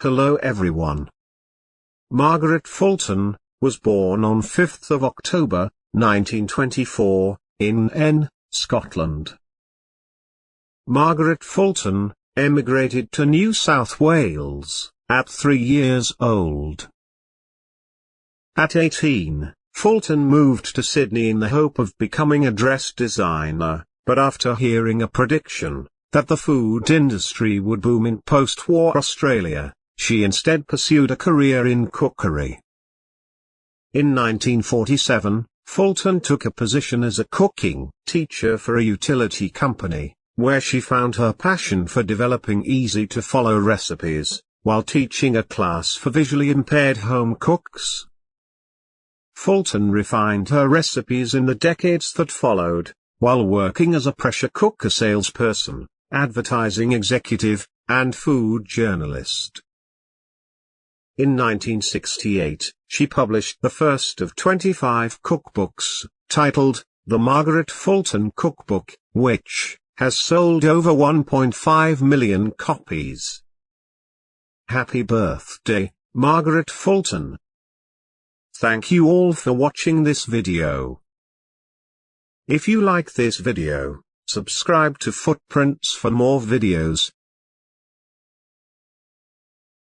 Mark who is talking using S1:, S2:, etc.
S1: Hello everyone. Margaret Fulton was born on 5th of October, 1924, in N, Scotland. Margaret Fulton emigrated to New South Wales at 3 years old. At 18, Fulton moved to Sydney in the hope of becoming a dress designer, but after hearing a prediction that the food industry would boom in post-war Australia, she instead pursued a career in cookery. In 1947, Fulton took a position as a cooking teacher for a utility company, where she found her passion for developing easy-to-follow recipes, while teaching a class for visually impaired home cooks. Fulton refined her recipes in the decades that followed, while working as a pressure cooker salesperson, advertising executive, and food journalist. In 1968, she published the first of 25 cookbooks, titled The Margaret Fulton Cookbook, which has sold over 1.5 million copies. Happy birthday, Margaret Fulton! Thank you all for watching this video. If you like this video, subscribe to Footprints for more videos.